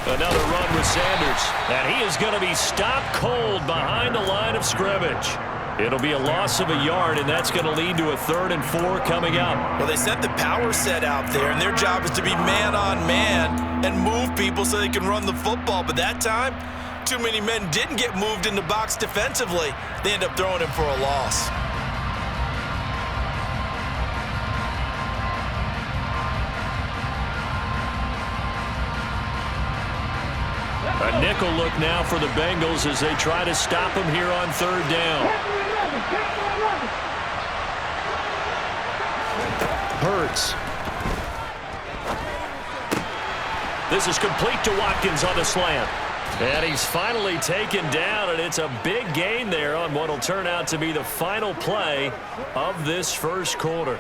Another run with Sanders. And he is going to be stopped cold behind the line of scrimmage. It'll be a loss of a yard, and that's going to lead to a 3rd and 4 coming up. Well, they set the power set out there, and their job is to be man-on-man and move people so they can run the football. But that time, too many men didn't get moved in the box defensively. They end up throwing him for a loss. A nickel look now for the Bengals as they try to stop him here on 3rd down. Hurts. This is complete to Watkins on the slant. And he's finally taken down, and it's a big gain there on what will turn out to be the final play of this first quarter.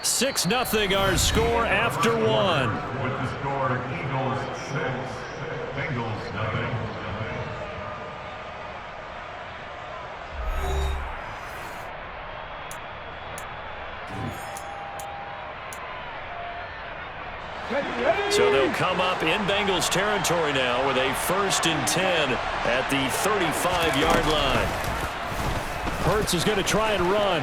6-0 our score after 1. With the score, Eagles 6, Bengals 0. So they'll come up in Bengals territory now with a 1st and 10 at the 35-yard line. Hurts is going to try and run.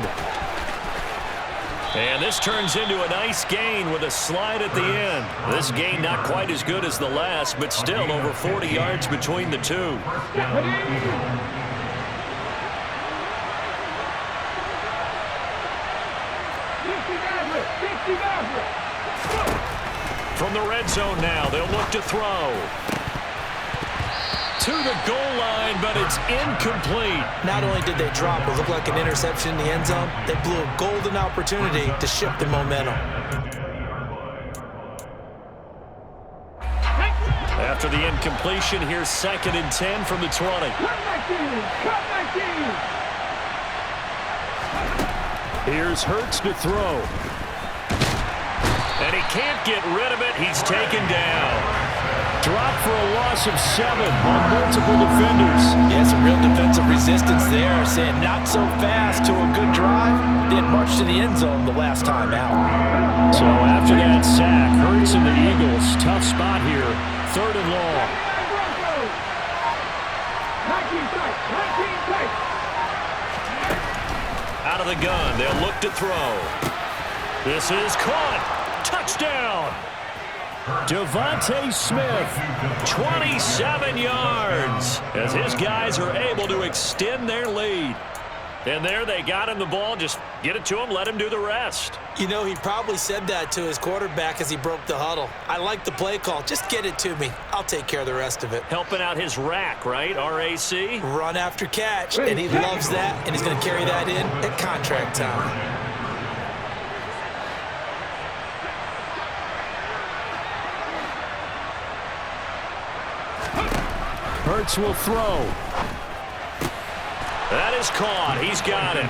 And this turns into a nice gain with a slide at the end. This gain not quite as good as the last, but still over 40 yards between the two. From the red zone now, they'll look to throw. To the goal line, but it's incomplete. Not only did they drop what looked like an interception in the end zone, they blew a golden opportunity to shift the momentum. After the incompletion, here's 2nd and 10 from the 20. Here's Hurts to throw. And he can't get rid of it. He's taken down. Dropped for a loss of 7 on multiple defenders. Yeah, some real defensive resistance there, saying not so fast to a good drive. Didn't march to the end zone the last time out. So after that sack, Hurts and the Eagles, tough spot here, 3rd and long. Out of the gun, they'll look to throw. This is caught. Touchdown. Devontae Smith, 27 yards, as his guys are able to extend their lead. And there they got him the ball. Just get it to him, let him do the rest. You know, he probably said that to his quarterback as he broke the huddle. I like the play call. Just get it to me. I'll take care of the rest of it. Helping out his rack, right? RAC? Run after catch, and he loves that, and he's going to carry that in at contract time. Hurts will throw. That is caught. He's got it.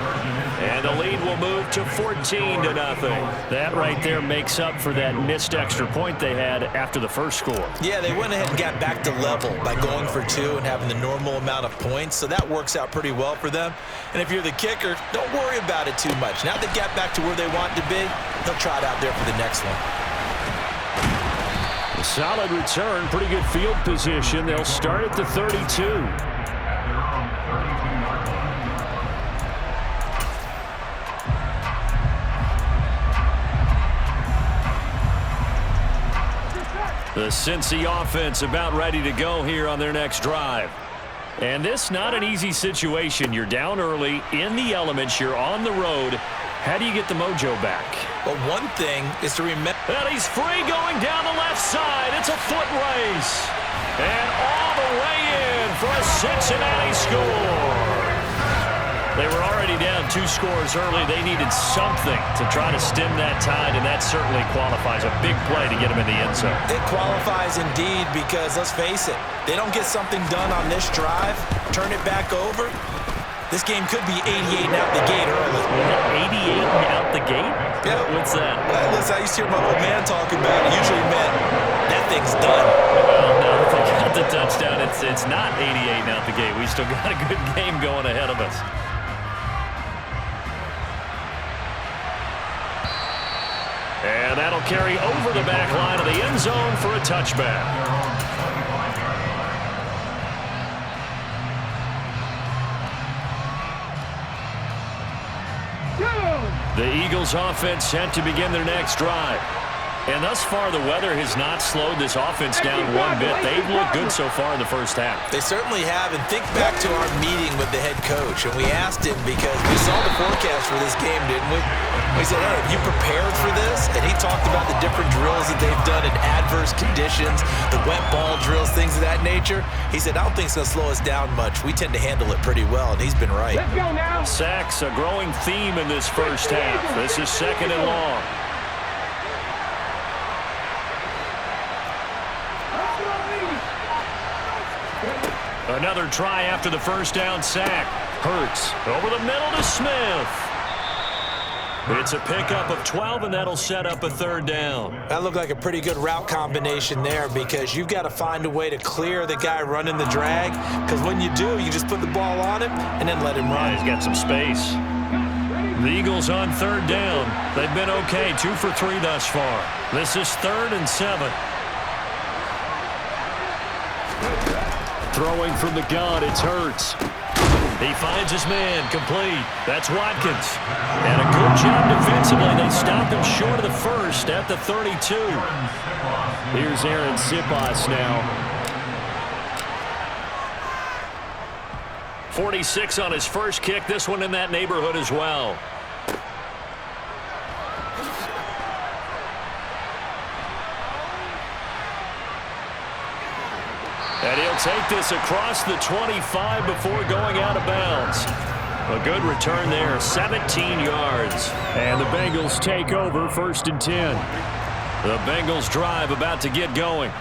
And the lead will move to 14-0. That right there makes up for that missed extra point they had after the first score. Yeah, they went ahead and got back to level by going for 2 and having the normal amount of points, so that works out pretty well for them. And if you're the kicker, don't worry about it too much. Now they got back to where they want to be, they'll try it out there for the next one. Solid return, pretty good field position. They'll start at the 32. The Cincy offense about ready to go here on their next drive. And this not an easy situation. You're down early, in the elements, you're on the road. How do you get the mojo back? Well, one thing is to remember. And he's free going down the left side. It's a foot race. And all the way in for a Cincinnati score. They were already down 2 scores early. They needed something to try to stem that tide, and that certainly qualifies. A big play to get them in the end zone. It qualifies indeed because, let's face it, they don't get something done on this drive, turn it back over. This game could be 88 and out the gate early. 88 and out the gate? Yeah. What's that? Listen, I used to hear my old man talk about it. Usually meant that thing's done. Well, no, if they got the touchdown, it's not 88 and out the gate. We still got a good game going ahead of us. And that'll carry over the back line of the end zone for a touchback. The Eagles offense set to begin their next drive. And thus far, the weather has not slowed this offense down one bit. They've looked good so far in the first half. They certainly have. And think back to our meeting with the head coach. And we asked him because we saw the forecast for this game, didn't we? We said, hey, have you prepared for this? And he talked about the different drills that they've done in adverse conditions, the wet ball drills, things of that nature. He said, I don't think it's going to slow us down much. We tend to handle it pretty well, and he's been right. Let's go now. Sacks, a growing theme in this first half. This is 2nd and long. Another try after the first down sack. Hurts over the middle to Smith. It's a pickup of 12, and that'll set up a 3rd down. That looked like a pretty good route combination there because you've got to find a way to clear the guy running the drag, because when you do, you just put the ball on him and then let him run. Yeah, he's got some space. The Eagles on 3rd down. They've been okay, 2 for 3 thus far. This is 3rd and 7. Throwing from the gun, it's Hurts. He finds his man, complete. That's Watkins. And a good job defensively. They stopped him short of the first at the 32. Here's Aaron Sipas now. 46 on his first kick. This one in that neighborhood as well. And he'll take this across the 25 before going out of bounds. A good return there, 17 yards. And the Bengals take over 1st and 10. The Bengals drive about to get going.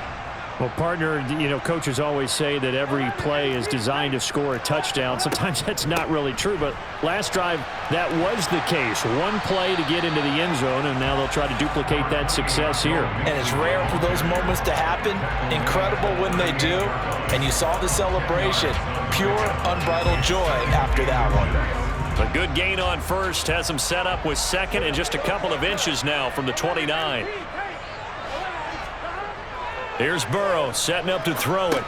Well, partner, you know, coaches always say that every play is designed to score a touchdown. Sometimes that's not really true, but last drive, that was the case. One play to get into the end zone, and now they'll try to duplicate that success here. And it's rare for those moments to happen. Incredible when they do. And you saw the celebration. Pure, unbridled joy after that one. A good gain on first has him set up with 2nd and just a couple of inches now from the 29. Here's Burrow setting up to throw it.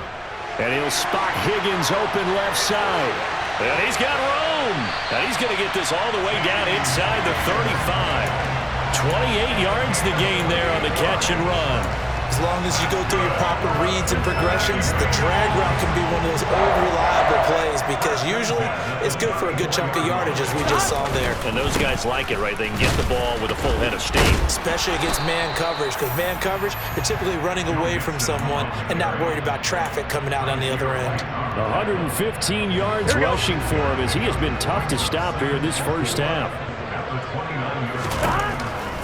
And he'll spot Higgins open left side. And he's got room. And he's going to get this all the way down inside the 35. 28 yards the gain there on the catch and run. As long as you go through your proper reads and progressions, the drag route can be one of those old reliable plays because usually it's good for a good chunk of yardage, as we just saw there. And those guys like it, right? They can get the ball with a full head of steam. Especially against man coverage, because man coverage, they're typically running away from someone and not worried about traffic coming out on the other end. 115 yards rushing for him as he has been tough to stop here in this first half.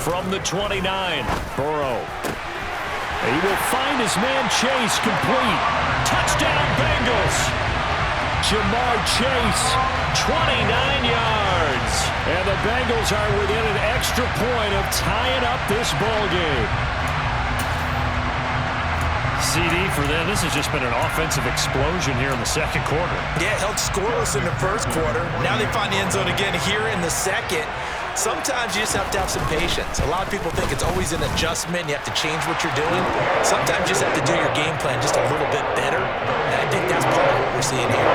From the 29, Burrow. He will find his man Chase, complete. touchdown Bengals. Jamar Chase, 29 yards. and the Bengals are within an extra point of tying up this ball game. CD for them. This has just been an offensive explosion here in the second quarter. Yeah, held scoreless in the first quarter. Now they find the end zone again here in the second. Sometimes you just have to have some patience. A lot of people think it's always an adjustment. You have to change what you're doing. Sometimes you just have to do your game plan just a little bit better. And I think that's part of what we're seeing here.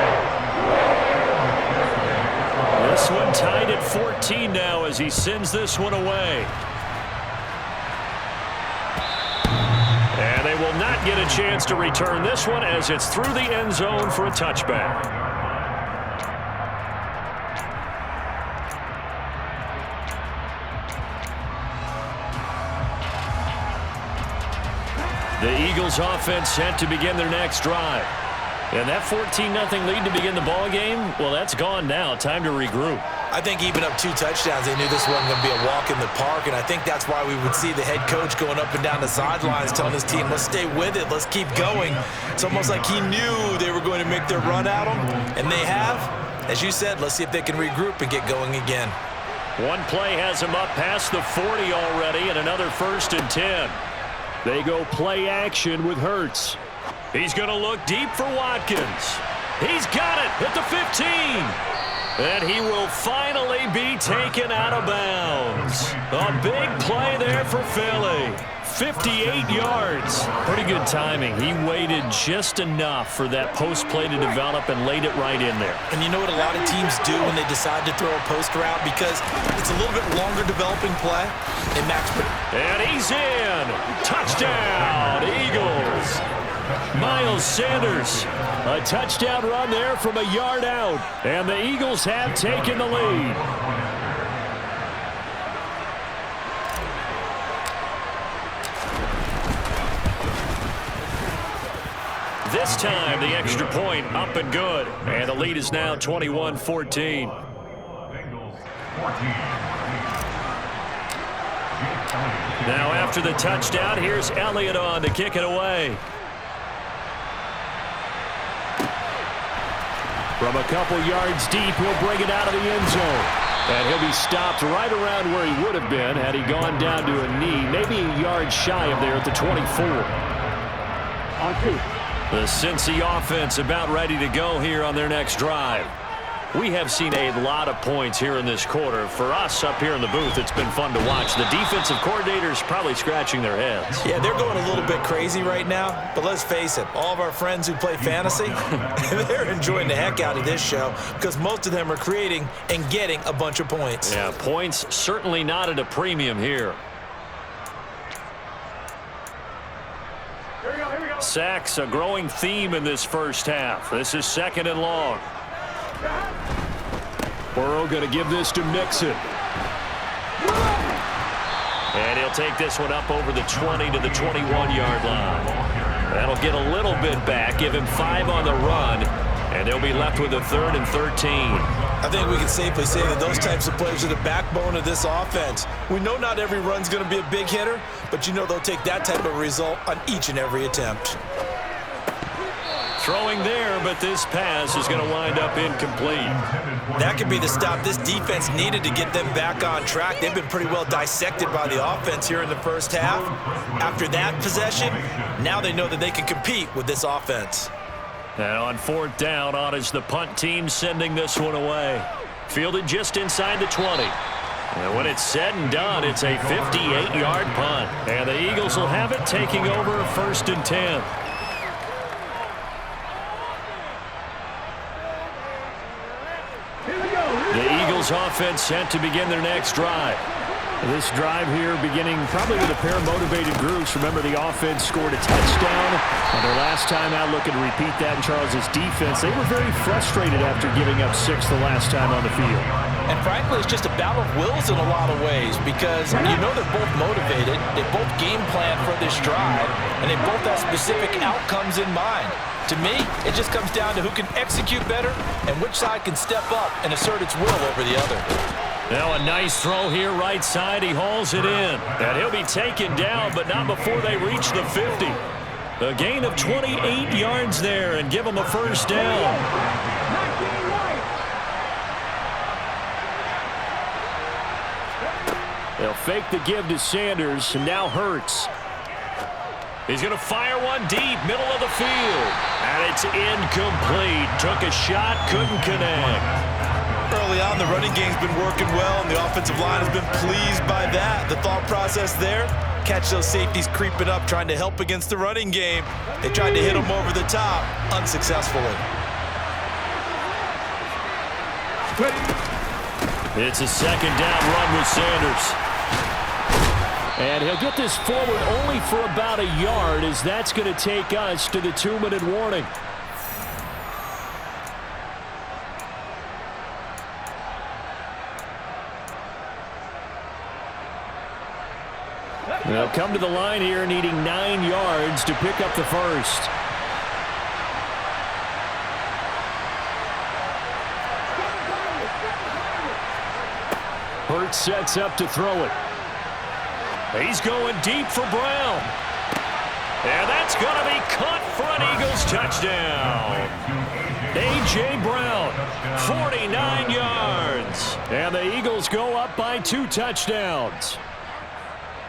This one tied at 14 now as he sends this one away. And they will not get a chance to return this one as it's through the end zone for a touchback. The Eagles offense set to begin their next drive. And that 14-0 lead to begin the ball game, well, that's gone now. Time to regroup. I think even up 2 touchdowns, they knew this wasn't going to be a walk in the park, and I think that's why we would see the head coach going up and down the sidelines telling his team, let's stay with it, let's keep going. It's almost like he knew they were going to make their run at him, and they have. As you said, let's see if they can regroup and get going again. One play has him up past the 40 already, and another 1st and 10. They go play action with Hurts. He's going to look deep for Watkins. He's got it at the 15. And he will finally be taken out of bounds. Eagles. A big play there for Philly. 58 yards. Pretty good timing. He waited just enough for that post play to develop and laid it right in there. And you know what a lot of teams do when they decide to throw a post route? Because it's a little bit longer developing play. And Max. And he's in. Touchdown, Eagles. Miles Sanders, a touchdown run there from a yard out. And the Eagles have taken the lead. This time, the extra point up and good. And the lead is now 21-14. Bengals 14. Now after the touchdown, here's Elliott on to kick it away. From a couple yards deep, he'll bring it out of the end zone. And he'll be stopped right around where he would have been had he gone down to a knee, maybe a yard shy of there at the 24. The Cincy offense about ready to go here on their next drive. We have seen a lot of points here in this quarter. For us up here in the booth, it's been fun to watch. The defensive coordinators probably scratching their heads. Yeah, they're going a little bit crazy right now. But let's face it, all of our friends who play fantasy, they're enjoying the heck out of this show because most of them are creating and getting a bunch of points. Yeah, points certainly not at a premium here. Sacks, a growing theme in this first half. This is 2nd and long. Burrow going to give this to Mixon. And he'll take this one up over the 20 to the 21-yard line. That'll get a little bit back, give him 5 on the run, and they'll be left with a 3rd and 13. I think we can safely say that those types of plays are the backbone of this offense. We know not every run's going to be a big hitter, but you know they'll take that type of result on each and every attempt. Throwing there, but this pass is going to wind up incomplete. That could be the stop this defense needed to get them back on track. They've been pretty well dissected by the offense here in the first half. After that possession, now they know that they can compete with this offense. And on 4th down, on is the punt team sending this one away. Fielded just inside the 20. And when it's said and done, it's a 58-yard punt. And the Eagles will have it, taking over 1st and 10. The Eagles offense sent to begin their next drive. This drive here beginning probably with a pair of motivated groups. Remember, the offense scored a touchdown on their last time out, looking to repeat that in Charles' defense. They were very frustrated after giving up 6 the last time on the field. And frankly, it's just a battle of wills in a lot of ways because you know they're both motivated, they both game plan for this drive, and they both have specific outcomes in mind. To me, it just comes down to who can execute better and which side can step up and assert its will over the other. Now a nice throw here right side. He hauls it in. And he'll be taken down, but not before they reach the 50. A gain of 28 yards there and give him a 1st down. They'll fake the give to Sanders, and now Hurts. He's going to fire one deep, middle of the field. And it's incomplete. Took a shot, couldn't connect. Early on, the running game's been working well, and the offensive line has been pleased by that. The thought process there, catch those safeties creeping up, trying to help against the running game. They tried to hit them over the top, unsuccessfully. It's a 2nd down run with Sanders. And he'll get this forward only for about a yard, as that's going to take us to the 2-minute warning. They'll come to the line here needing 9 yards to pick up the 1st. Hurts sets up to throw it. He's going deep for Brown. And that's going to be caught for an Eagles touchdown. A.J. Brown, 49 yards. And the Eagles go up by 2 touchdowns.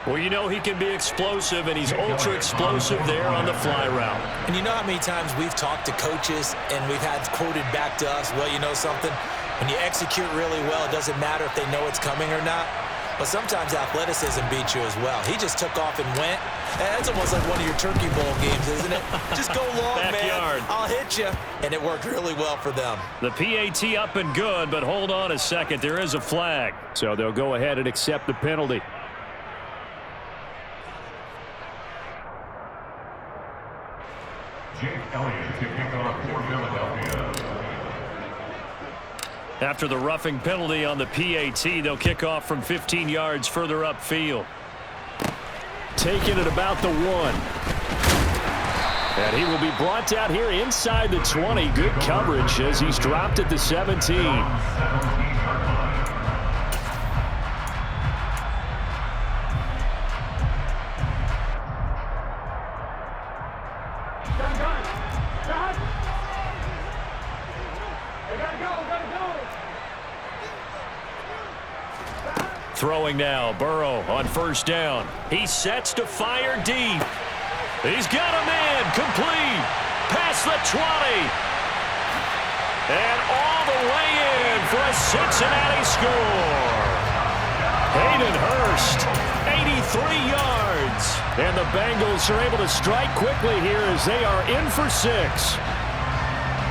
Well, you know he can be explosive, and he's ultra-explosive there on the fly route. And you know how many times we've talked to coaches and we've had quoted back to us, well, you know something? When you execute really well, it doesn't matter if they know it's coming or not. But sometimes athleticism beats you as well. He just took off and went. That's almost like one of your Turkey Bowl games, isn't it? Just go long, Backyard. man. I'll hit you. And it worked really well for them. The PAT up and good, but hold on a second. There is a flag. So they'll go ahead and accept the penalty. Jake Elliott to kick off for Philadelphia. After the roughing penalty on the PAT, they'll kick off from 15 yards further upfield. Taking it about the 1. And he will be brought down here inside the 20. Good coverage as he's dropped at the 17. Throwing now, Burrow on first down. He sets to fire deep. He's got a man, complete, past the 20. And all the way in for a Cincinnati score. Hayden Hurst, 83 yards. And the Bengals are able to strike quickly here as they are in for 6.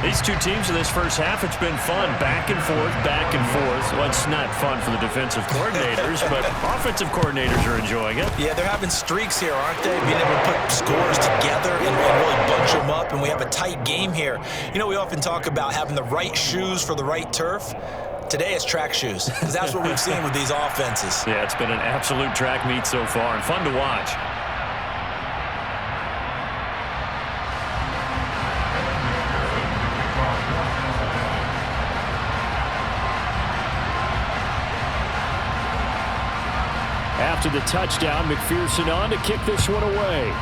These two teams in this first half, it's been fun. Back and forth, back and forth. Well, it's not fun for the defensive coordinators, but offensive coordinators are enjoying it. Yeah, they're having streaks here, aren't they? Being able to put scores together and really bunch them up, and we have a tight game here. You know, we often talk about having the right shoes for the right turf. Today it's track shoes, because that's what we've seen with these offenses. Yeah, it's been an absolute track meet so far, and fun to watch. After the touchdown, McPherson on to kick this one away.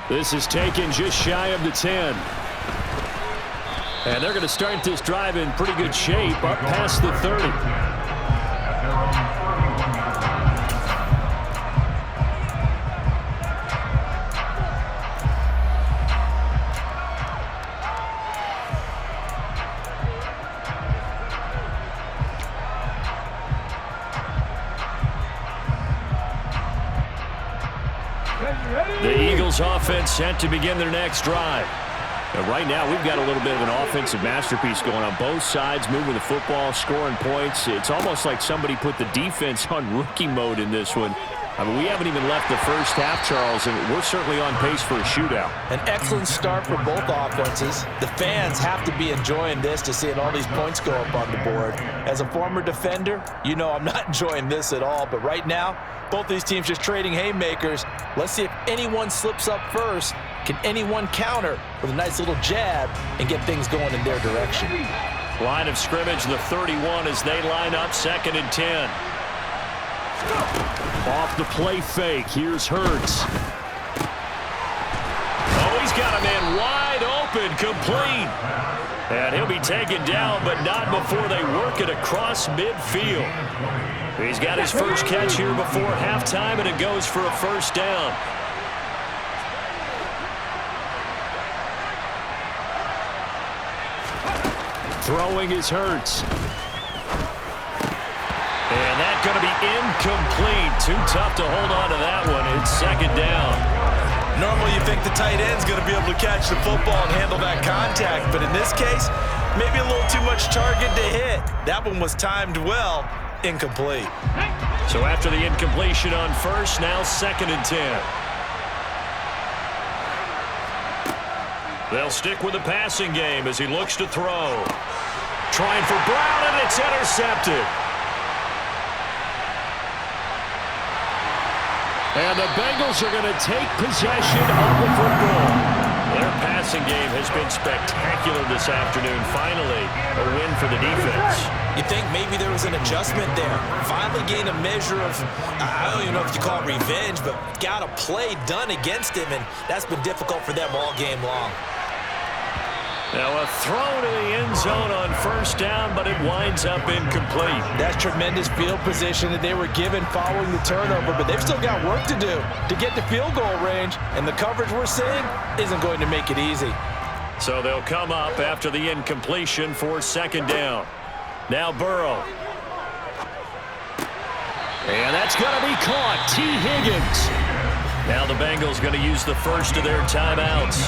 This is taken just shy of the 10. And they're going to start this drive in pretty good shape up past the 30. The Eagles offense set to begin their next drive. And right now, we've got a little bit of an offensive masterpiece going on both sides, moving the football, scoring points. It's almost like somebody put the defense on rookie mode in this one. I mean, we haven't even left the first half, Charles, and we're certainly on pace for a shootout. An excellent start for both offenses. The fans have to be enjoying this to seeing all these points go up on the board. As a former defender, you know I'm not enjoying this at all, but right now, both these teams just trading haymakers. Let's see if anyone slips up first. Can anyone counter with a nice little jab and get things going in their direction? Line of scrimmage, the 31 as they line up, 2nd and 10. Off the play fake, here's Hurts. Oh, he's got a man wide open, complete. And he'll be taken down, but not before they work it across midfield. He's got his first catch here before halftime, and it goes for a first down. Throwing is Hurts. And that's going to be incomplete. Too tough to hold on to that one. It's 2nd down. Normally you think the tight end's going to be able to catch the football and handle that contact, but in this case, maybe a little too much target to hit. That one was timed well. Incomplete. So after the incompletion on first, now 2nd and 10. They'll stick with the passing game as he looks to throw. Trying for Brown, and it's intercepted. And the Bengals are going to take possession of the football. Their passing game has been spectacular this afternoon. Finally, a win for the defense. You think maybe there was an adjustment there. Finally gained a measure of, I don't even know if you call it revenge, but got a play done against him, and that's been difficult for them all game long. Now a throw to the end zone on first down, but it winds up incomplete. That's tremendous field position that they were given following the turnover, but they've still got work to do to get to field goal range, and the coverage we're seeing isn't going to make it easy. So they'll come up after the incompletion for 2nd down. Now Burrow. That's going to be caught. T. Higgins. Now the Bengals going to use the first of their timeouts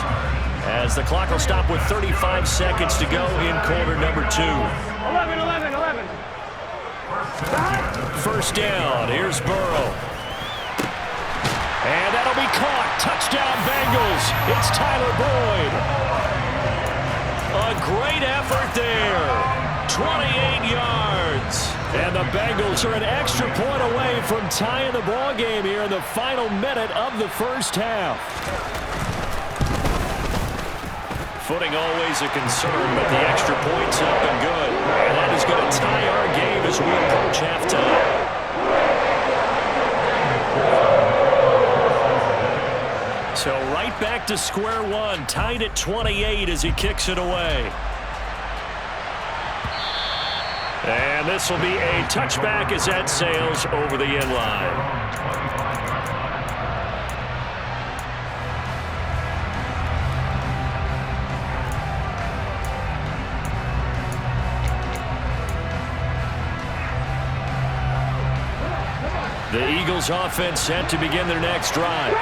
as the clock will stop with 35 seconds to go in quarter number 2. 11. First down. Here's Burrow. And that'll be caught. Touchdown Bengals. It's Tyler Boyd. A great effort there. 28 yards. And the Bengals are an extra point away from tying the ball game here in the final minute of the first half. Footing always a concern, but the extra point's up and good. And that is going to tie our game as we approach halftime. So right back to square one, tied at 28 as he kicks it away. And this will be a touchback as that sails over the end line. The Eagles offense set to begin their next drive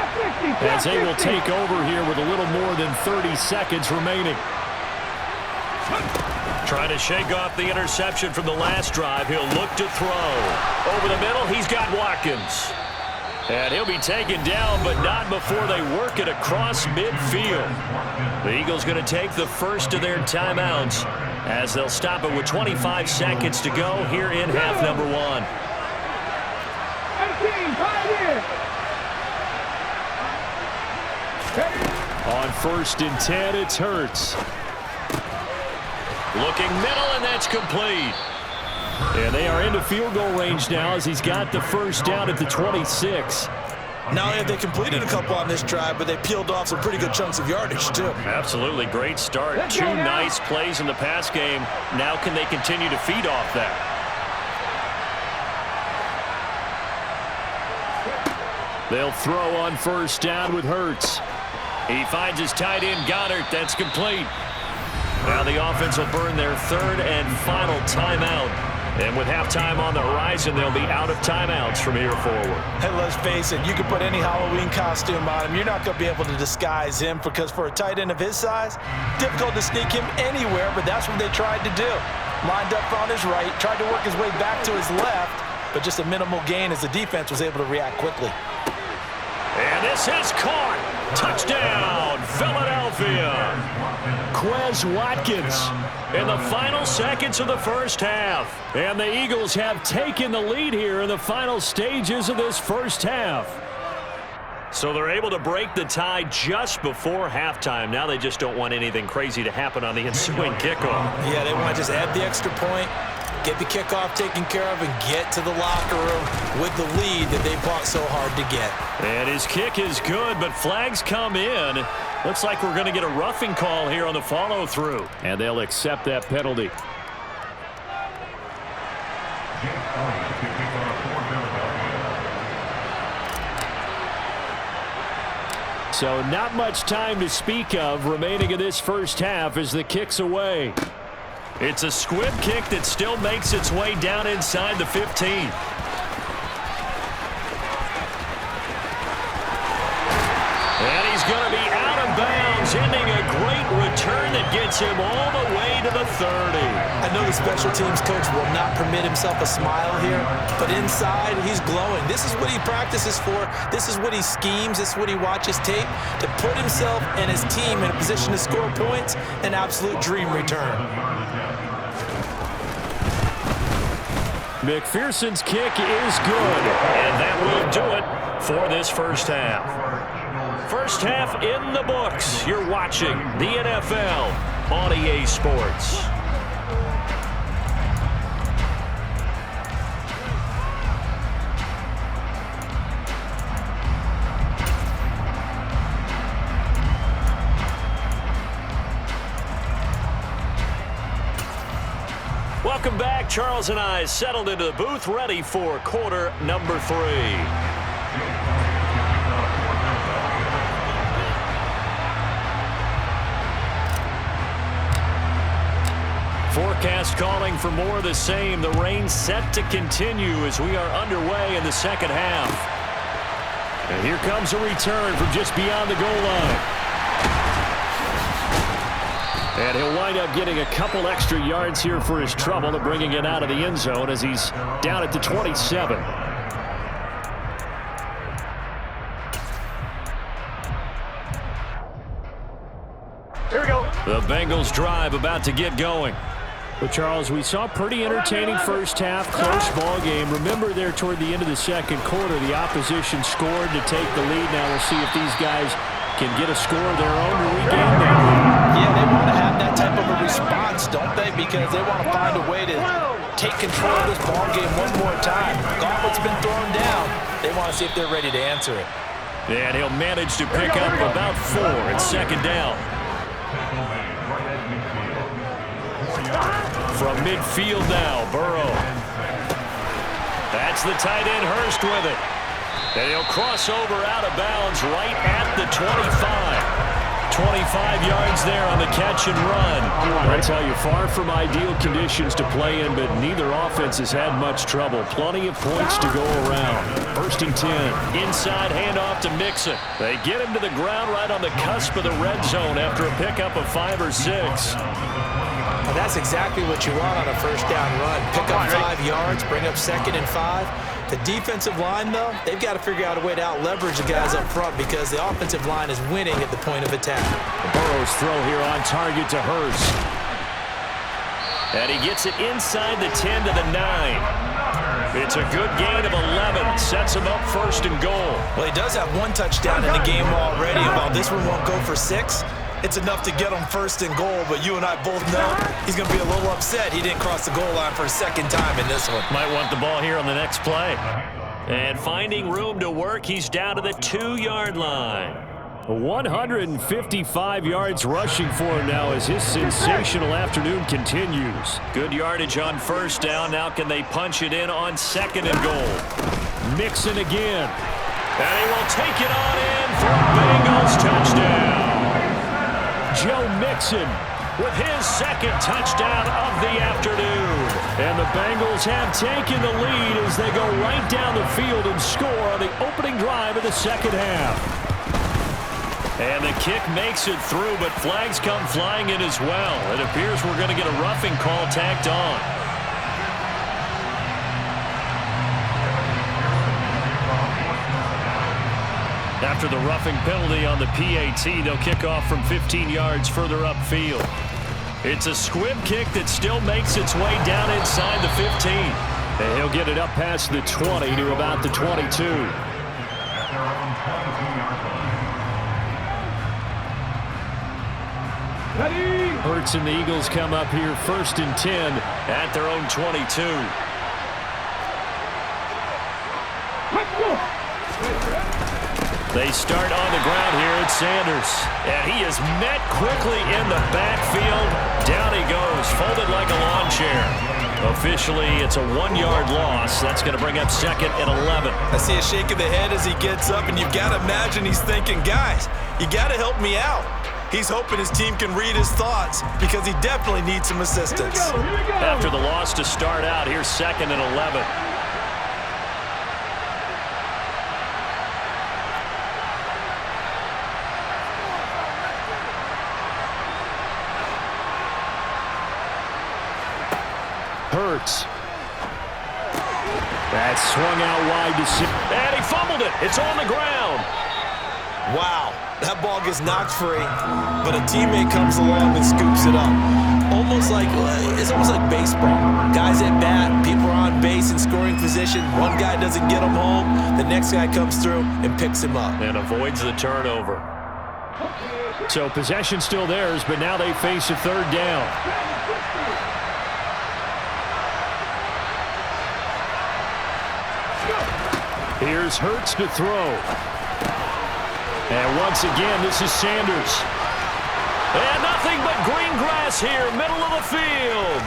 as they will take over here with a little more than 30 seconds remaining. Trying to shake off the interception from the last drive. He'll look to throw. Over the middle, he's got Watkins. And he'll be taken down, but not before they work it across midfield. The Eagles going to take the first of their timeouts as they'll stop it with 25 seconds to go here in half number 1. On 1st and 10, it's Hurts. Looking middle, and that's complete. And they are into field goal range now as he's got the first down at the 26. Not only have they completed a couple on this drive, but they peeled off some pretty good chunks of yardage, too. Absolutely. Great start. 2 nice plays in the pass game. Now can they continue to feed off that? They'll throw on first down with Hurts. He finds his tight end, Goddard. That's complete. Now the offense will burn their 3rd and final timeout. And with halftime on the horizon, they'll be out of timeouts from here forward. Hey, let's face it, you can put any Halloween costume on him. You're not going to be able to disguise him because for a tight end of his size, difficult to sneak him anywhere, but that's what they tried to do. Lined up on his right, tried to work his way back to his left, but just a minimal gain as the defense was able to react quickly. And this is caught. Touchdown, Philadelphia. Quez Watkins in the final seconds of the first half. And the Eagles have taken the lead here in the final stages of this first half. So they're able to break the tie just before halftime. Now they just don't want anything crazy to happen on the ensuing kickoff. Yeah, they want to just add the extra point, get the kickoff taken care of, and get to the locker room with the lead that they fought so hard to get. And his kick is good, but flags come in. Looks like we're going to get a roughing call here on the follow-through. And they'll accept that penalty. So not much time to speak of remaining in this first half as the kick's away. It's a squib kick that still makes its way down inside the 15. And he's going to be out of bounds, ending a great return that gets him all the way to the 30. I know the special teams coach will not permit himself a smile here, but inside he's glowing. This is what he practices for. This is what he schemes. This is what he watches tape to put himself and his team in a position to score points. An absolute dream return. McPherson's kick is good, and that will do it for this first half. First half in the books. You're watching the NFL on EA Sports. Welcome back. Charles and I settled into the booth, ready for quarter number 3. forecast calling for more of the same. The rain set to continue as we are underway in the second half. And here comes a return from just beyond the goal line. And he'll wind up getting a couple extra yards here for his trouble to bringing it out of the end zone as he's down at the 27. Here we go. The Bengals drive about to get going. Well, Charles, we saw pretty entertaining first half, close ball game. Remember there toward the end of the second quarter, the opposition scored to take the lead. Now we'll see if these guys can get a score of their own to regain that lead. Yeah, they want to have that type of a response, don't they? Because they want to find a way to take control of this ball game one more time. Gauntlet's been thrown down. They want to see if they're ready to answer it. And he'll manage to pick up about 4 at second down. From midfield now, Burrow. That's the tight end, Hurst with it. And he'll cross over out of bounds right at the 25. 25 yards there on the catch and run. I'll tell you, far from ideal conditions to play in, but neither offense has had much trouble. Plenty of points to go around. 1st and 10. Inside handoff to Mixon. They get him to the ground right on the cusp of the red zone after a pickup of 5 or 6. Well, that's exactly what you want on a first down run. Pick up 5 yards, bring up 2nd and 5. The defensive line, though, they've got to figure out a way to out-leverage the guys up front because the offensive line is winning at the point of attack. Burrow's throw here on target to Hurst. And he gets it inside the 10 to the 9. It's a good gain of 11. Sets him up 1st and goal. Well, he does have 1 touchdown in the game already. While this one won't go for 6, it's enough to get him 1st and goal. But you and I both know he's going to be a little upset he didn't cross the goal line for a 2nd time in this one. Might want the ball here on the next play. And finding room to work, he's down to the 2-yard line. 155 yards rushing for him now as his sensational afternoon continues. Good yardage on 1st down. Now can they punch it in on 2nd and goal? Mixon again. And he will take it on in for a Bengals touchdown. Joe Mixon with his 2nd touchdown of the afternoon. And the Bengals have taken the lead as they go right down the field and score on the opening drive of the second half. And the kick makes it through, but flags come flying in as well. It appears we're going to get a roughing call tacked on. After the roughing penalty on the PAT, they'll kick off from 15 yards further upfield. It's a squib kick that still makes its way down inside the 15. And he'll get it up past the 20 to about the 22. Hurts and the Eagles come up here 1st and 10 at their own 22. They start on the ground here at Sanders. And he is met quickly in the backfield. Down he goes, folded like a lawn chair. Officially, it's a 1-yard loss. That's going to bring up 2nd and 11. I see a shake of the head as he gets up, and you've got to imagine he's thinking, guys, you got to help me out. He's hoping his team can read his thoughts because he definitely needs some assistance. Here we go. After the loss to start out, here's 2nd and 11. Hurts. That's swung out wide to sit. And he fumbled it. It's on the ground. Wow, that ball gets knocked free, but a teammate comes along and scoops it up. It's almost like baseball. Guys at bat, people are on base in scoring position. One guy doesn't get him home, the next guy comes through and picks him up. And avoids the turnover. So possession still theirs, but now they face a 3rd down. Here's Hurts to throw. And once again, this is Sanders. And nothing but green grass here, middle of the field.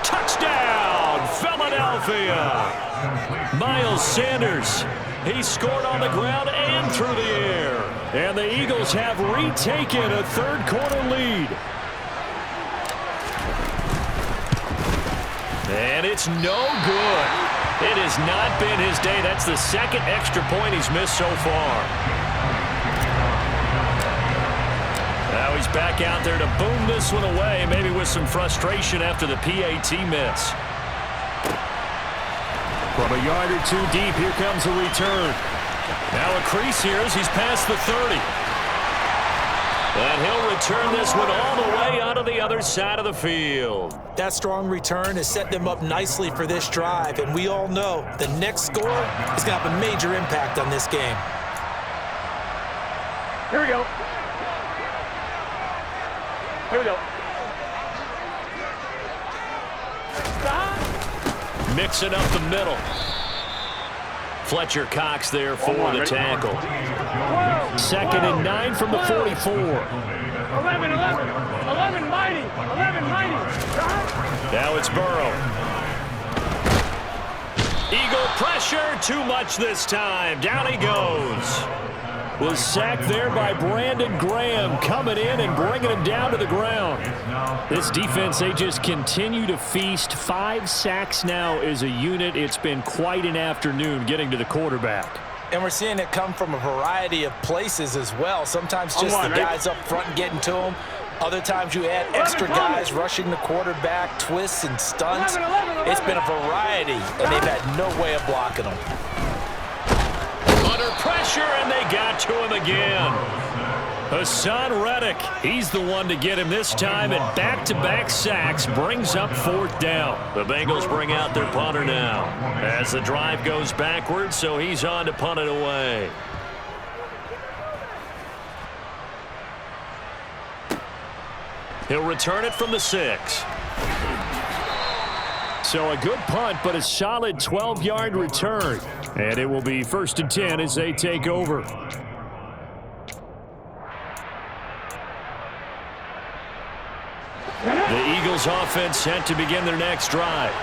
Touchdown, Philadelphia. Miles Sanders. He scored on the ground and through the air. And the Eagles have retaken a 3rd quarter lead. And it's no good. It has not been his day. That's the second extra point he's missed so far. Now he's back out there to boom this one away, maybe with some frustration after the PAT miss. From a yard or two deep, here comes a return. Now a crease here as he's past the 30. And he'll return this one all the way onto the other side of the field. That strong return has set them up nicely for this drive, and we all know the next score is going to have a major impact on this game. Here we go. Here we go. Stop. Mixing up the middle. Fletcher Cox there for the tackle. 2nd and 9 from the 44. 11 mighty. 11 mighty. Now it's Burrow. Eagle pressure, too much this time. Down he goes. Was sacked there by Brandon Graham, coming in and bringing him down to the ground. This defense, they just continue to feast. 5 sacks now as a unit. It's been quite an afternoon getting to the quarterback. And we're seeing it come from a variety of places as well. Sometimes just the guys up front and getting to them. Other times you add extra guys rushing the quarterback, twists and stunts. It's been a variety, and they've had no way of blocking them. Under pressure, and they got to him again. Hassan Reddick, he's the one to get him this time, and back-to-back sacks brings up 4th down. The Bengals bring out their punter now as the drive goes backwards, so he's on to punt it away. He'll return it from the 6. So a good punt, but a solid 12-yard return. And it will be 1st and 10 as they take over. The Eagles offense set to begin their next drive.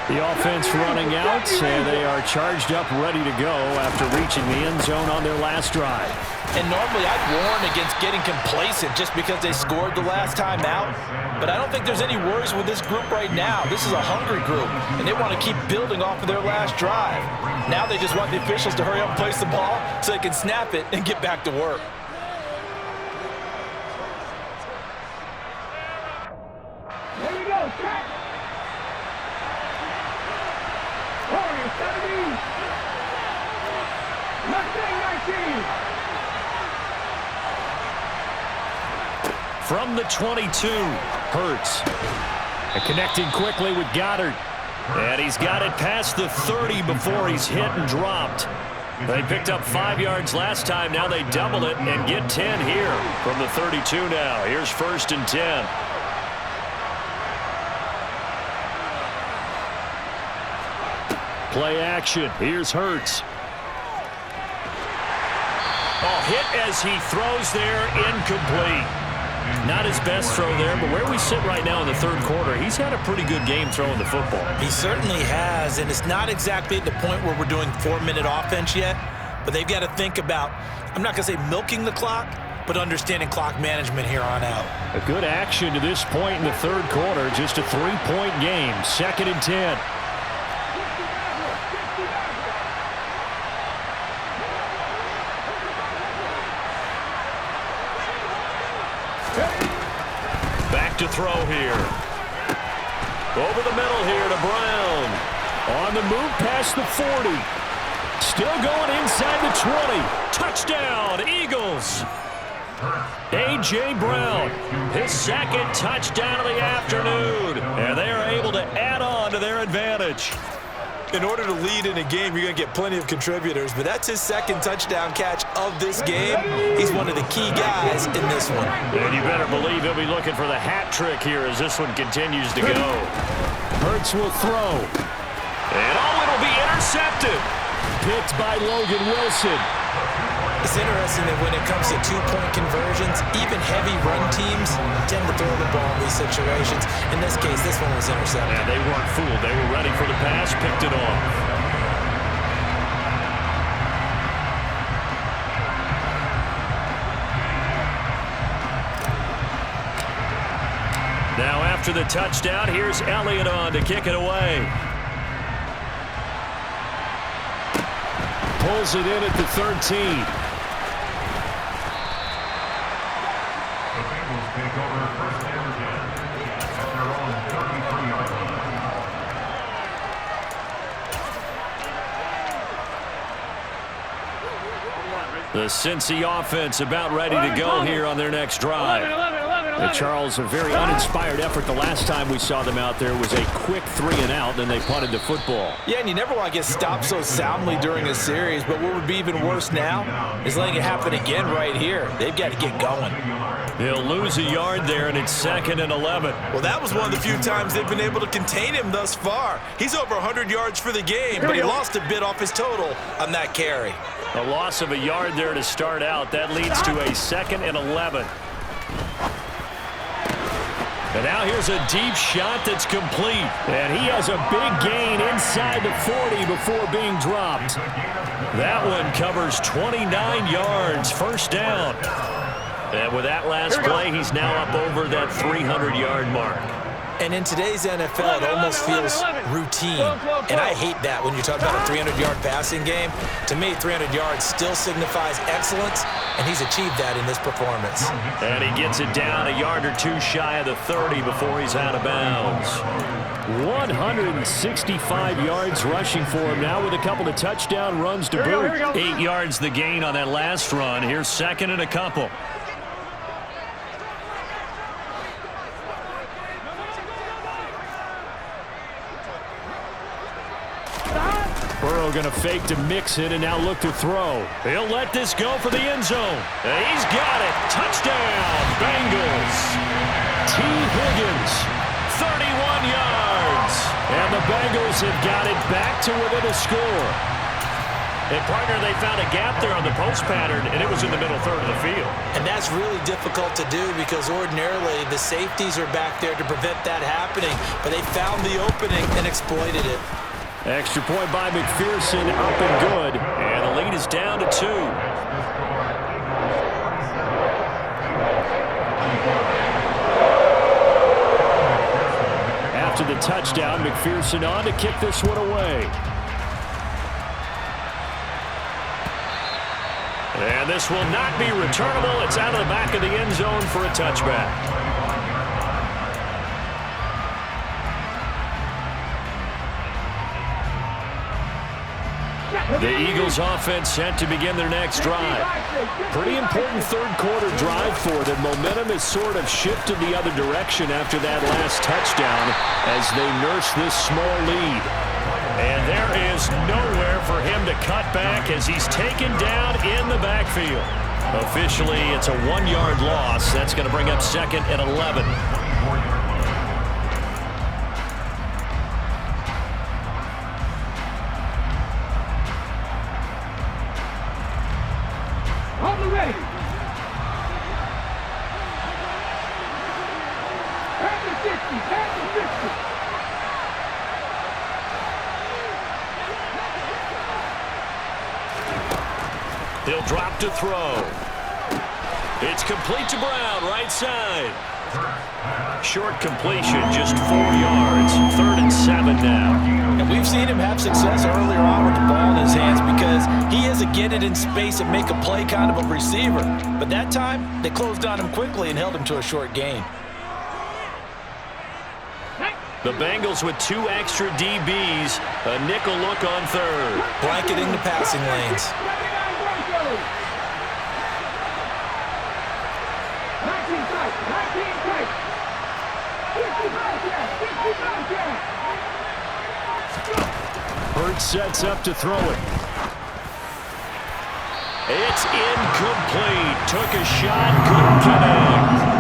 The offense running out, and they are charged up, ready to go after reaching the end zone on their last drive. And normally I'd warn against getting complacent just because they scored the last time out. But I don't think there's any worries with this group right now. This is a hungry group, and they want to keep building off of their last drive. Now they just want the officials to hurry up and place the ball so they can snap it and get back to work. Here we go. Track. 17. Mustang 19. From the 22, Hurts. And connecting quickly with Goddard. and he's got it past the 30 before he's hit and dropped. They picked up 5 yards last time. Now they double it and get 10 here from the 32 now. Here's 1st and 10. Play action. Here's Hurts. Oh, hit as he throws there, incomplete. Not his best throw there, but where we sit right now in the third quarter, he's had a pretty good game throwing the football. He certainly has, and it's not exactly at the point where we're doing 4-minute offense yet, but they've got to think about, I'm not going to say milking the clock, but understanding clock management here on out. A good action to this point in the third quarter, just a 3-point game, 2nd and 10. Back to throw here. Over the middle here to Brown. On the move past the 40. Still going inside the 20. Touchdown, Eagles. A.J. Brown, his second touchdown of the afternoon. And they are able to add on to their advantage. In order to lead in a game, you're going to get plenty of contributors, but that's his second touchdown catch of this game. He's one of the key guys in this one. And you better believe he'll be looking for the hat trick here as this one continues to go. Hurts will throw. And it'll be intercepted. Picked by Logan Wilson. It's interesting that when it comes to two-point conversions, even heavy run teams tend to throw the ball in these situations. In this case, this one was intercepted. And they weren't fooled. They were ready for the pass, picked it off. Now After the touchdown, here's Elliott on to kick it away. Pulls it in at the 13. The Bengals take over first down again at their own 33-yard line. The Cincy offense about ready to go here on their next drive. Charles, a very uninspired effort the last time we saw them out there was a quick 3-and-out, then they punted the football. Yeah, and you never want to get stopped so soundly during a series, but what would be even worse now is letting it happen again right here. They've got to get going. He'll lose a yard there, and it's 2nd and 11. Well, that was one of the few times they've been able to contain him thus far. He's over 100 yards for the game, but he lost a bit off his total on that carry. A loss of a yard there to start out. That leads to a 2nd and 11. And now here's a deep shot that's complete. And he has a big gain inside the 40 before being dropped. That one covers 29 yards, first down. And with that last play, he's now up over that 300-yard mark. And in today's NFL, it almost feels routine. And I hate that when you talk about a 300-yard passing game. To me, 300 yards still signifies excellence, and he's achieved that in this performance. And he gets it down a yard or two shy of the 30 before he's out of bounds. 165 yards rushing for him now with a couple of touchdown runs to boot. 8 yards the gain on that last run. Here's 2nd and a couple. Burrow going to fake to mix it and now look to throw. He'll let this go for the end zone. And he's got it. Touchdown, Bengals. T. Higgins. 31 yards. And the Bengals have got it back to within a score. And, partner, they found a gap there on the post pattern, and it was in the middle third of the field. And that's really difficult to do because ordinarily the safeties are back there to prevent that happening. But they found the opening and exploited it. Extra point by McPherson, up and good. And the lead is down to 2. After the touchdown, McPherson on to kick this one away. And this will not be returnable. It's out of the back of the end zone for a touchback. The Eagles offense set to begin their next drive. Pretty important third quarter drive for them. Momentum has sort of shifted the other direction after that last touchdown as they nurse this small lead. And there is nowhere for him to cut back as he's taken down in the backfield. Officially, it's a 1-yard loss. That's going to bring up 2nd and 11. He'll drop to throw. It's complete to Brown, right side. Short completion, just 4 yards. 3rd and 7 now. And we've seen him have success earlier on with the ball in his hands because he is a get it in space and make a play kind of a receiver. But that time, they closed on him quickly and held him to a short gain. The Bengals with 2 extra DBs. A nickel look on 3rd. Blanketing the passing lanes. Hurts sets up to throw it. It's incomplete. Took a shot, couldn't connect.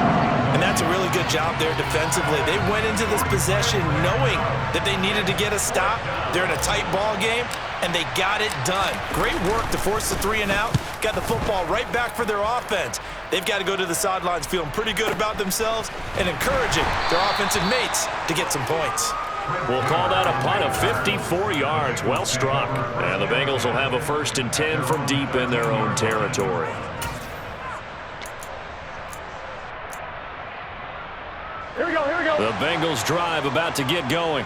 And that's a really good job there defensively. They went into this possession knowing that they needed to get a stop. They're in a tight ball game, and they got it done. Great work to force the 3-and-out. Got the football right back for their offense. They've got to go to the sidelines feeling pretty good about themselves and encouraging their offensive mates to get some points. We'll call that a punt of 54 yards. Well struck. And the Bengals will have a 1st and 10 from deep in their own territory. The Bengals drive about to get going.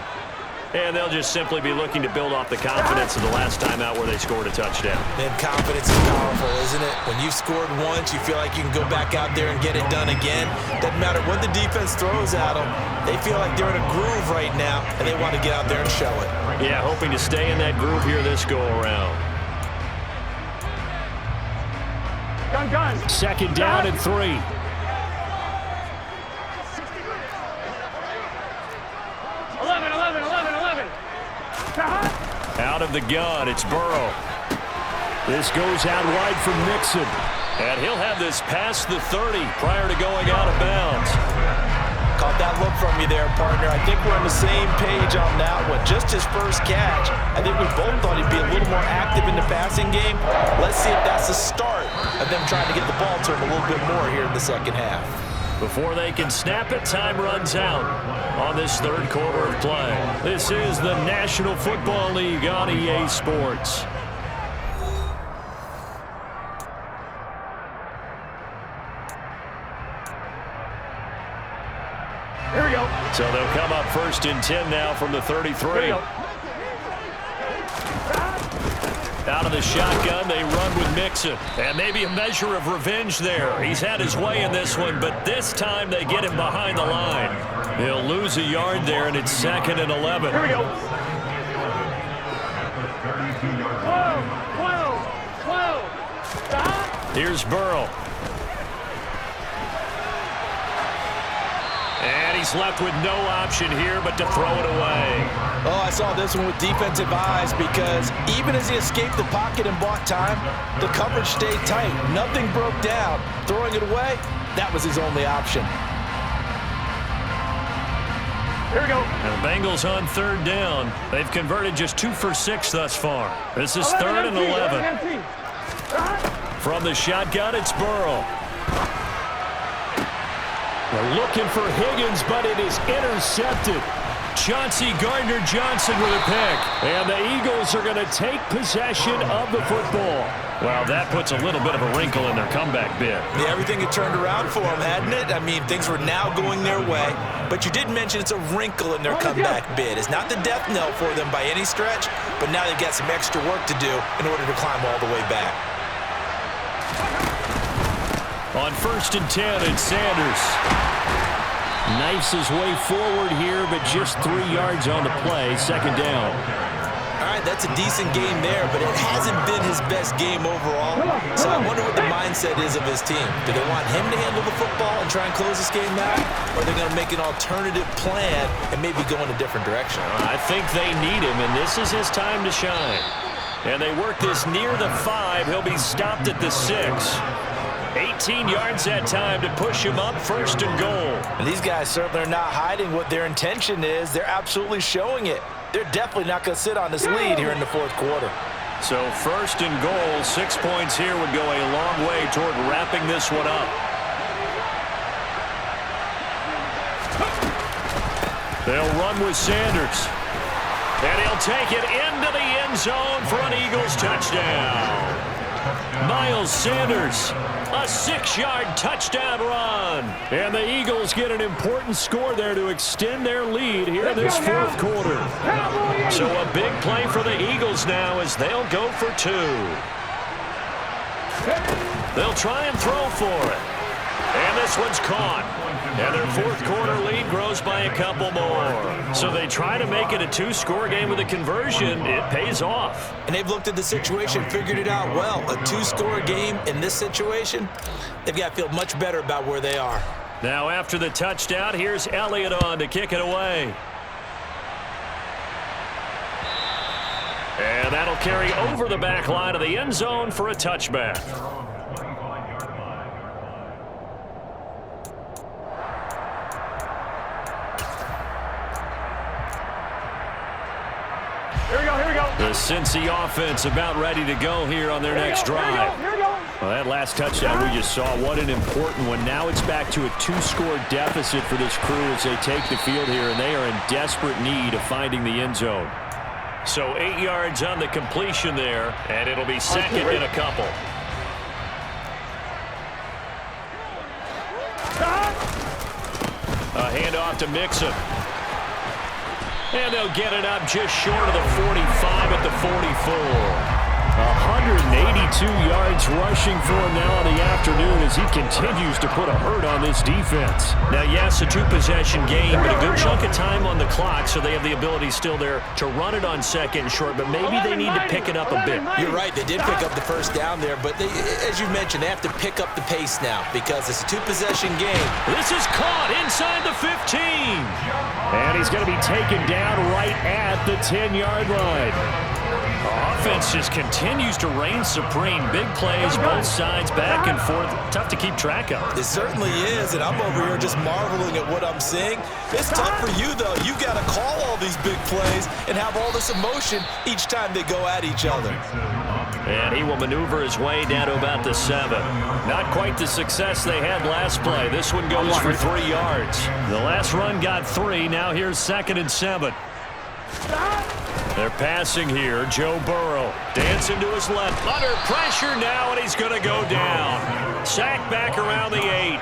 And they'll just simply be looking to build off the confidence of the last time out where they scored a touchdown. And confidence is powerful, isn't it? When you've scored once, you feel like you can go back out there and get it done again. Doesn't matter what the defense throws at them. They feel like they're in a groove right now, and they want to get out there and show it. Yeah, hoping to stay in that groove here this go-around. Gun. Second down and 3. Out of the gun, it's Burrow. This goes out wide for Mixon. And he'll have this past the 30 prior to going out of bounds. Caught that look from you there, partner. I think we're on the same page on that one. Just his first catch. I think we both thought he'd be a little more active in the passing game. Let's see if that's the start of them trying to get the ball to him a little bit more here in the second half. Before they can snap it, time runs out on this third quarter of play. This is the National Football League on EA Sports. Here we go. So they'll come up first and 10 now from the 33. Out of the shotgun, they run with Mixon. And maybe a measure of revenge there. He's had his way in this one, but this time they get him behind the line. He'll lose a yard there, and it's 2nd and 11. Here we go. 12. Here's Burrow. And he's left with no option here but to throw it away. Oh, I saw this one with defensive eyes because even as he escaped the pocket and bought time, the coverage stayed tight. Nothing broke down. Throwing it away, that was his only option. Here we go. And the Bengals on third down. They've converted just 2 for 6 thus far. This is 3rd and 11. From the shotgun, it's Burrow. They're looking for Higgins, but it is intercepted. Chauncey Gardner-Johnson with a pick. And the Eagles are going to take possession of the football. Well, that puts a little bit of a wrinkle in their comeback bid. Yeah, everything had turned around for them, hadn't it? I mean, things were now going their way. But you did mention it's a wrinkle in their comeback bid. It's not the death knell for them by any stretch, but now they've got some extra work to do in order to climb all the way back. On 1st and 10, it's Sanders. Knifes his way forward here, but just 3 yards on the play. 2nd down. All right, that's a decent game there, but it hasn't been his best game overall. So I wonder what the mindset is of his team. Do they want him to handle the football and try and close this game out? Or are they going to make an alternative plan and maybe go in a different direction? I think they need him, and this is his time to shine. And they work this near the 5. He'll be stopped at the 6. 18 yards that time to push him up 1st and goal. And these guys certainly are not hiding what their intention is. They're absolutely showing it. They're definitely not going to sit on this lead here in the 4th quarter. So 1st and goal, 6 points here would go a long way toward wrapping this one up. They'll run with Sanders. And he'll take it into the end zone for an Eagles touchdown. Miles Sanders, a 6-yard touchdown run. And the Eagles get an important score there to extend their lead here in this 4th quarter. So a big play for the Eagles now as they'll go for 2. They'll try and throw for it. And this one's caught. And their 4th quarter lead grows by a couple more. So they try to make it a 2-score game with a conversion. It pays off. And they've looked at the situation, figured it out well. A 2-score game in this situation, they've got to feel much better about where they are. Now after the touchdown, here's Elliott on to kick it away. And that'll carry over the back line of the end zone for a touchback. The Cincy offense about ready to go here on their next drive. Well, that last touchdown we just saw, what an important one. Now it's back to a 2-score deficit for this crew as they take the field here, and they are in desperate need of finding the end zone. So 8 yards on the completion there, and it'll be 2nd and a couple. A handoff off to Mixon. And they'll get it up just short of the 45 at the 44. 182 yards rushing for him now in the afternoon as he continues to put a hurt on this defense. Now, yes, a two-possession game, but a good chunk of time on the clock, so they have the ability still there to run it on second and short, but maybe they need to pick it up a bit. You're right. They did pick up the first down there, but they, as you mentioned, they have to pick up the pace now because it's a two-possession game. This is caught inside the 15. And he's going to be taken down right at the 10-yard line. Offense just continues to reign supreme. Big plays, both sides, back and forth. Tough to keep track of. It certainly is, and I'm over here just marveling at what I'm seeing. It's tough for you, though. You got to call all these big plays and have all this emotion each time they go at each other. And he will maneuver his way down to about the 7. Not quite the success they had last play. This one goes for 3 yards. The last run got 3. Now here's 2nd and 7. They're passing here. Joe Burrow dancing to his left. Under pressure now, and he's going to go down. Sacked back around the 8.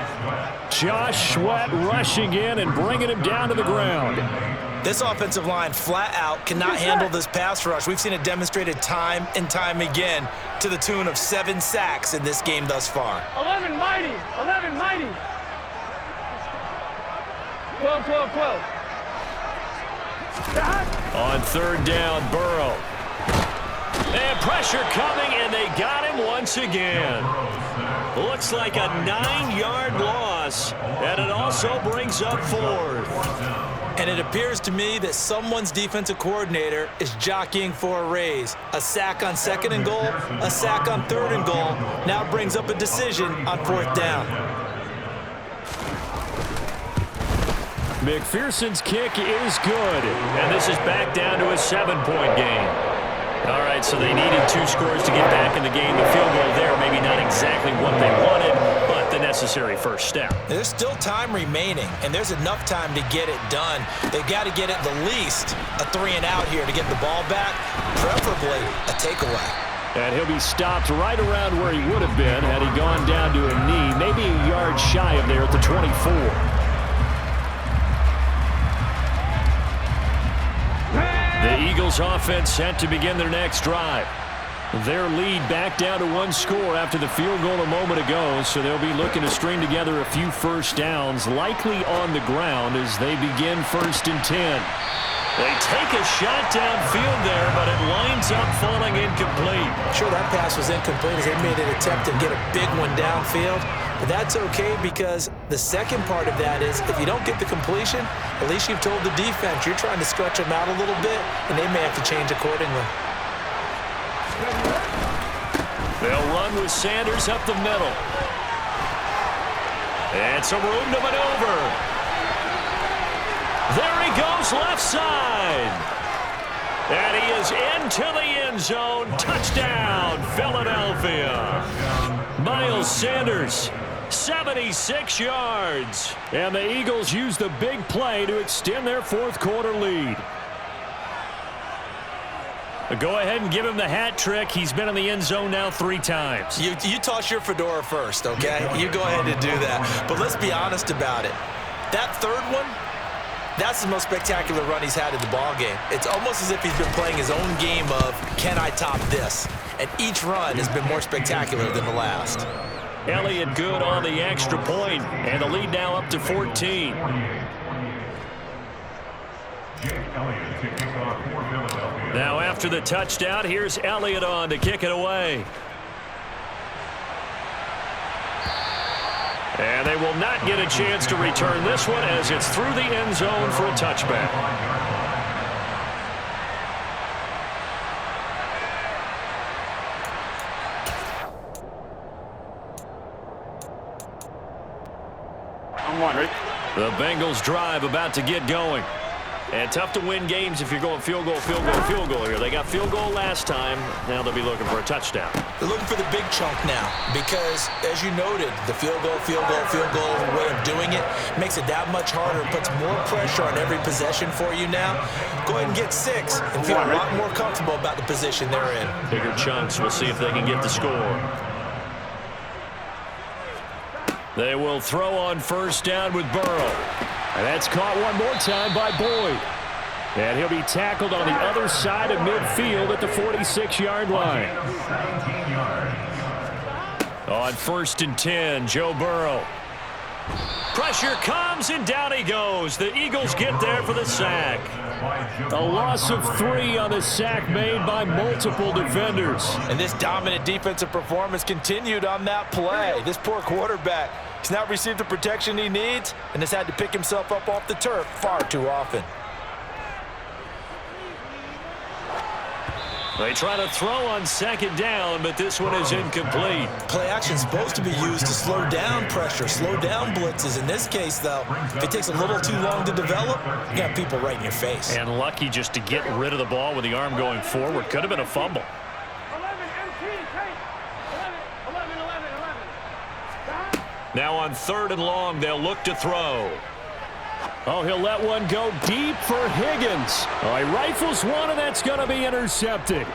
Josh Sweat rushing in and bringing him down to the ground. This offensive line flat out cannot handle this pass rush. We've seen it demonstrated time and time again to the tune of 7 sacks in this game thus far. 11 mighty. 11 mighty. 12, 12, 12. On 3rd down, Burrow. And pressure coming, and they got him once again. Looks like a 9-yard loss, and it also brings up 4th. And it appears to me that someone's defensive coordinator is jockeying for a raise. A sack on 2nd and goal, a sack on 3rd and goal, now brings up a decision on 4th down. McPherson's kick is good. And this is back down to a 7-point game. All right, so they needed 2 scores to get back in the game. The field goal there, maybe not exactly what they wanted, but the necessary first step. There's still time remaining, and there's enough time to get it done. They've got to get at the least a 3-and-out here to get the ball back, preferably a takeaway. And he'll be stopped right around where he would have been had he gone down to a knee, maybe a yard shy of there at the 24. The Eagles offense set to begin their next drive. Their lead back down to 1 score after the field goal a moment ago, so they'll be looking to string together a few first downs, likely on the ground as they begin 1st and 10. They take a shot downfield there, but it winds up falling incomplete. Sure, that pass was incomplete as they made an attempt to get a big one downfield. But that's okay because the second part of that is if you don't get the completion, at least you've told the defense you're trying to stretch them out a little bit, and they may have to change accordingly. They'll run with Sanders up the middle. And some room to maneuver. There he goes left side. And he is into the end zone. Touchdown, Philadelphia. Miles Sanders, 76 yards. And the Eagles use the big play to extend their 4th quarter lead. Go ahead and give him the hat trick. He's been in the end zone now 3 times. You toss your fedora first, okay? You go ahead and do that. But let's be honest about it. That 3rd one, that's the most spectacular run he's had in the ballgame. It's almost as if he's been playing his own game of, can I top this? And each run has been more spectacular than the last. Elliott good on the extra point, and the lead now up to 14. Now after the touchdown, here's Elliott on to kick it away. And they will not get a chance to return this one as it's through the end zone for a touchback. I'm one, ready? The Bengals drive about to get going. And tough to win games if you're going field goal, field goal, field goal here. They got field goal last time. Now they'll be looking for a touchdown. They're looking for the big chunk now because, as you noted, the field goal way of doing it makes it that much harder and puts more pressure on every possession for you now. Go ahead and get 6 and feel a lot more comfortable about the position they're in. Bigger chunks. We'll see if they can get the score. They will throw on 1st down with Burrow. And that's caught one more time by Boyd. And he'll be tackled on the other side of midfield at the 46-yard line. On 1st and 10, Joe Burrow. Pressure comes, and down he goes. The Eagles get there for the sack. A loss of 3 on the sack made by multiple defenders. And this dominant defensive performance continued on that play. This poor quarterback has not received the protection he needs and has had to pick himself up off the turf far too often. They try to throw on 2nd down, but this one is incomplete. Play action is supposed to be used to slow down pressure, slow down blitzes. In this case, though, if it takes a little too long to develop, you got people right in your face. And lucky just to get rid of the ball with the arm going forward. Could have been a fumble. 11, MT, take. 11. Now on 3rd and long, they'll look to throw. Oh, he'll let one go deep for Higgins. Oh, he rifles one, and that's going to be intercepted.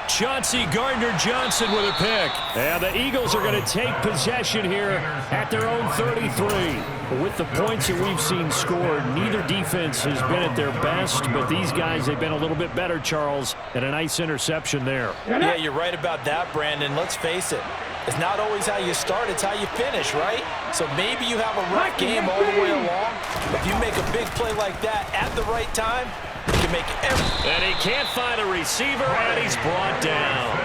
Chauncey Gardner-Johnson with a pick. And the Eagles are going to take possession here at their own 33. With the points that we've seen scored, neither defense has been at their best, but these guys, they've been a little bit better, Charles, and a nice interception there. Yeah, you're right about that, Brandon. Let's face it. It's not always how you start, it's how you finish, right? So maybe you have a rough game all the way along, but if you make a big play like that at the right time, you can make every... And he can't find a receiver, and he's brought down.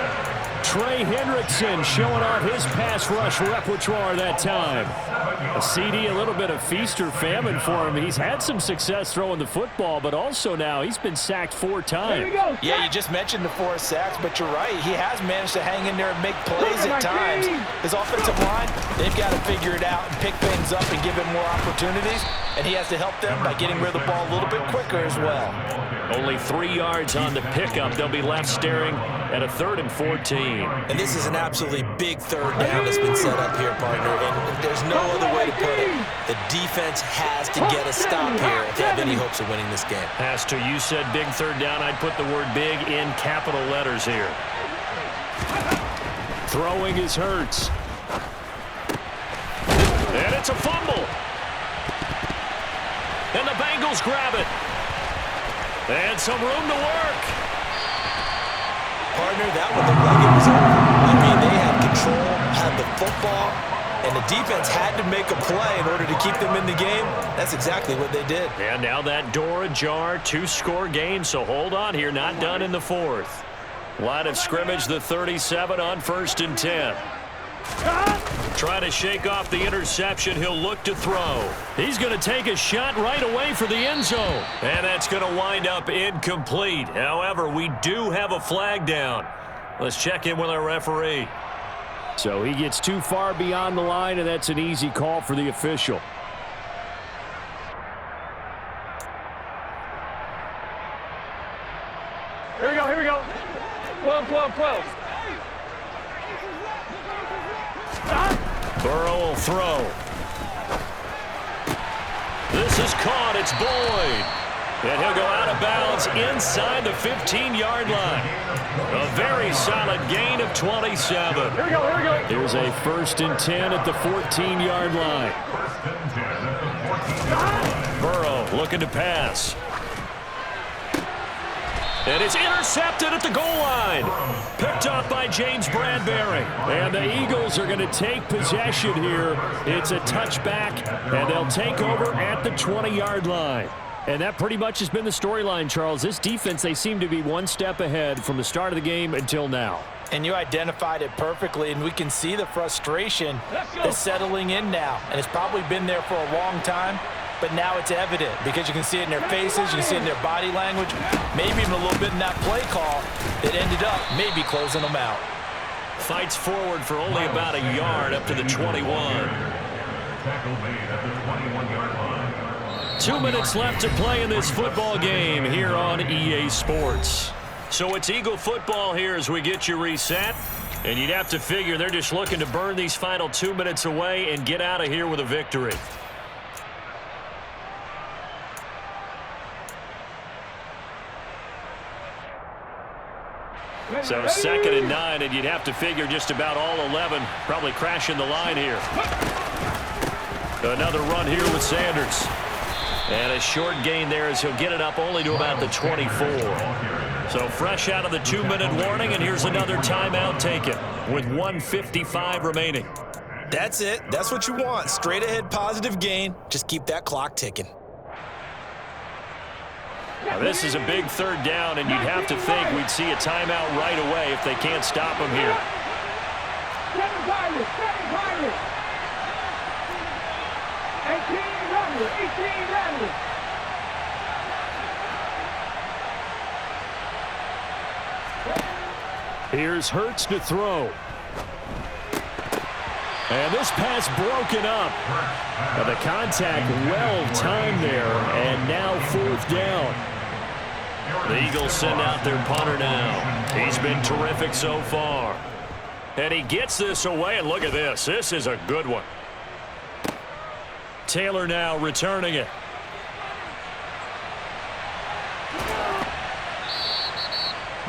Trey Hendrickson showing off his pass rush repertoire that time. A CD, a little bit of feast or famine for him. He's had some success throwing the football, but also now he's been sacked 4 times. Yeah, you just mentioned the 4 sacks, but you're right. He has managed to hang in there and make plays at times. His offensive line, they've got to figure it out and pick things up and give him more opportunities, and he has to help them by getting rid of the ball a little bit quicker as well. Only 3 yards on the pickup. They'll be left staring at a 3rd and 14. And this is an absolutely big 3rd down that's been set up here, partner, and there's no other way to put it. The defense has to get a stop here if they have any hopes of winning this game. Pastor, you said big 3rd down. I'd put the word big in capital letters here. Throwing is Hurts. And it's a fumble. And the Bengals grab it. And some room to work. Partner, that one looked like it was over. I mean, they had control, had the football, and the defense had to make a play in order to keep them in the game. That's exactly what they did. And now that door ajar, 2-score game, so hold on here, not done in the 4th. Line of scrimmage, the 37 on 1st and 10. Trying to shake off the interception. He'll look to throw. He's going to take a shot right away for the end zone. And that's going to wind up incomplete. However, we do have a flag down. Let's check in with our referee. So he gets too far beyond the line, and that's an easy call for the official. Here we go. 12. Burrow will throw. This is caught. It's Boyd. And he'll go out of bounds inside the 15-yard line. A very solid gain of 27. Here we go. Here's a 1st and 10 at the 14-yard line. Burrow looking to pass. And it's intercepted at the goal line. Picked up by James Bradbury. And the Eagles are going to take possession here. It's a touchback, and they'll take over at the 20-yard line. And that pretty much has been the storyline, Charles. This defense, they seem to be one step ahead from the start of the game until now. And you identified it perfectly, and we can see the frustration that's settling in now. And it's probably been there for a long time. But now it's evident because you can see it in their faces, you can see it in their body language, maybe even a little bit in that play call that ended up maybe closing them out. Fights forward for only about a yard up to the 21. Tackle made at the 21-yard line. 2 minutes left to play in this football game here on EA Sports. So it's Eagle football here as we get you reset. And you'd have to figure they're just looking to burn these final 2 minutes away and get out of here with a victory. So 2nd and 9, and you'd have to figure just about all 11 probably crashing the line here. Another run here with Sanders. And a short gain there as he'll get it up only to about the 24. So fresh out of the 2-minute warning, and here's another timeout taken with 1:55 remaining. That's it. That's what you want. Straight ahead positive gain. Just keep that clock ticking. Now, this is a big third down, and you'd have to think we'd see a timeout right away if they can't stop him here. 7 targets, 7 targets. 18 runners, 18 runners. Here's Hurts to throw. And this pass broken up. Now the contact well-timed there, and now 4th down. The Eagles send out their punter now. He's been terrific so far. And he gets this away, and look at this. This is a good one. Taylor now returning it.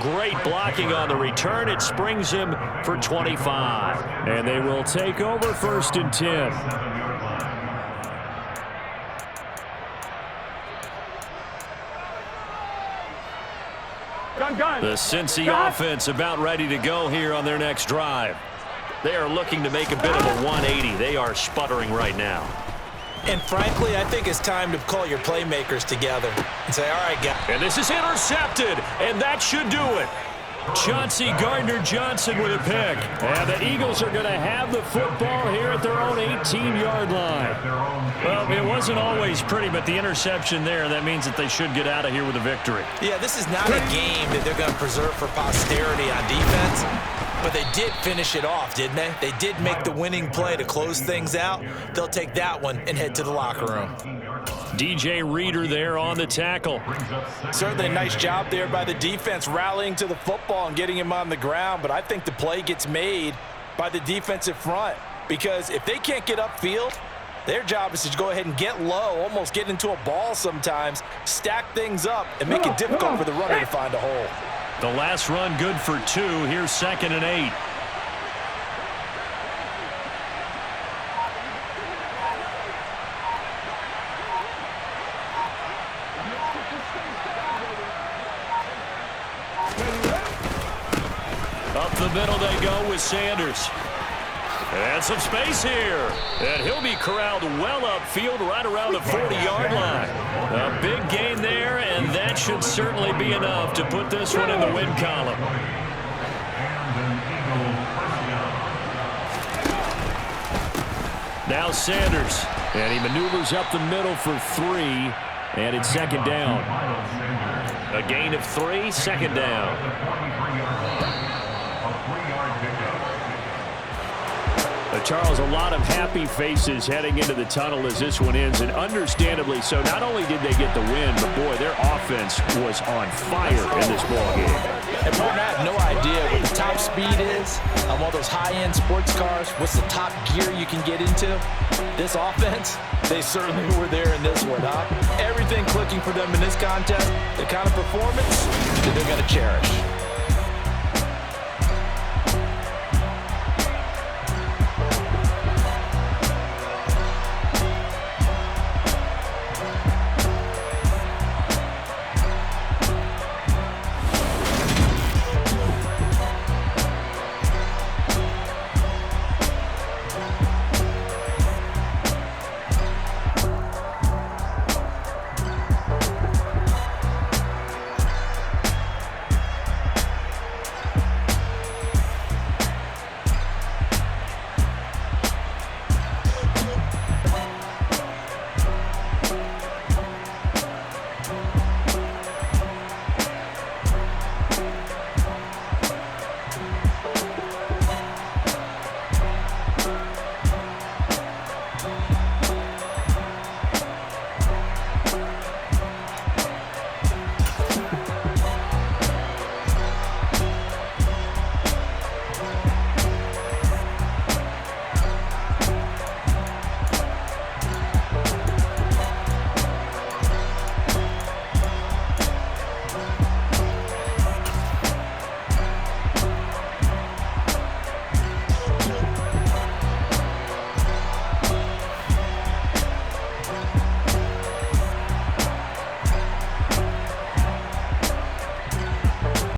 Great blocking on the return. It springs him for 25. And they will take over 1st and 10. The Cincy offense about ready to go here on their next drive. They are looking to make a bit of a 180. They are sputtering right now. And frankly, I think it's time to call your playmakers together and say, all right, guys. And this is intercepted, and that should do it. Chauncey Gardner-Johnson with a pick. And the Eagles are going to have the football here at their own 18-yard line. Well, it wasn't always pretty, but the interception there, that means that they should get out of here with a victory. Yeah, this is not a game that they're going to preserve for posterity on defense, but they did finish it off, didn't they? They did make the winning play to close things out. They'll take that one and head to the locker room. DJ Reader there on the tackle. Certainly a nice job there by the defense rallying to the football and getting him on the ground, but I think the play gets made by the defensive front because if they can't get upfield, their job is to go ahead and get low, almost get into a ball sometimes, stack things up, and make it difficult for the runner to find a hole. The last run good for 2. Here's 2nd and 8. Up the middle they go with Sanders. And some space here. And he'll be corralled well upfield right around the 40-yard line. A big gain there, and that should certainly be enough to put this one in the win column. Now Sanders. And he maneuvers up the middle for 3. And it's 2nd down. A gain of 3, 2nd down. Charles, a lot of happy faces heading into the tunnel as this one ends, and understandably so. Not only did they get the win, but, boy, their offense was on fire in this ballgame. And Martin, I have no idea what the top speed is on one of those high-end sports cars. What's the top gear you can get into? This offense, they certainly were there in this one, huh? Everything clicking for them in this contest, the kind of performance that they're going to cherish.